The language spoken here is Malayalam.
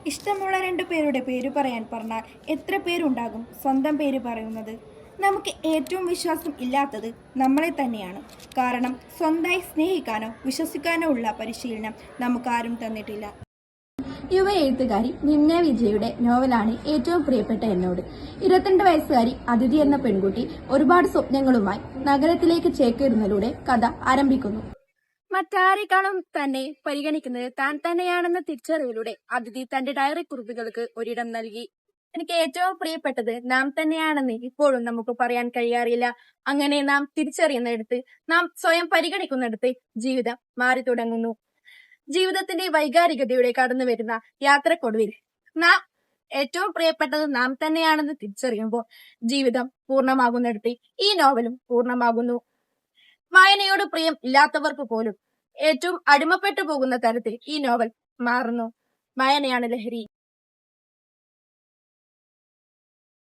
ഇഷ്ടമുള്ള രണ്ടു പേരുടെ പേര് പറയാൻ പറഞ്ഞാൽ എത്ര പേരുണ്ടാകും സ്വന്തം പേര് പറയുന്നത്? നമുക്ക് ഏറ്റവും വിശ്വാസം ഇല്ലാത്തത് നമ്മളെ തന്നെയാണ്. കാരണം സ്വന്തമായി സ്നേഹിക്കാനോ വിശ്വസിക്കാനോ ഉള്ള പരിശീലനം നമുക്കാരും തന്നിട്ടില്ല. യുവ എഴുത്തുകാരി നിമ്ന വിജയുടെ നോവലാണ് ഏറ്റവും പ്രിയപ്പെട്ട എന്നോട്. 22 വയസ്സുകാരി അതിഥി എന്ന പെൺകുട്ടി ഒരുപാട് സ്വപ്നങ്ങളുമായി നഗരത്തിലേക്ക് ചേക്കേറുന്നതിലൂടെ കഥ ആരംഭിക്കുന്നു. മറ്റാരെക്കാളും തന്നെ പരിഗണിക്കുന്നത് താൻ തന്നെയാണെന്ന തിരിച്ചറിവിലൂടെ അതിഥി തന്റെ ഡയറി കുറിപ്പുകൾക്ക് ഒരിടം നൽകി. എനിക്ക് ഏറ്റവും പ്രിയപ്പെട്ടത് നാം തന്നെയാണെന്ന് ഇപ്പോഴും നമുക്ക് പറയാൻ കഴിയാറില്ല. അങ്ങനെ നാം തിരിച്ചറിയുന്നിടത്ത്, നാം സ്വയം പരിഗണിക്കുന്നിടത്ത് ജീവിതം മാറി തുടങ്ങുന്നു. ജീവിതത്തിന്റെ വൈകാരികതയുടെ കടന്നു വരുന്ന യാത്രക്കൊടുവിൽ നാം ഏറ്റവും പ്രിയപ്പെട്ടത് നാം തന്നെയാണെന്ന് തിരിച്ചറിയുമ്പോൾ ജീവിതം പൂർണ്ണമാകുന്നിടത്ത് ഈ നോവലും പൂർണ്ണമാകുന്നു. വായനയോട് പ്രിയം ഇല്ലാത്തവർക്ക് പോലും ഏറ്റവും അടിമപ്പെട്ടു പോകുന്ന തരത്തിൽ ഈ നോവൽ മാറുന്നു. വായനയാണ് ലഹരി.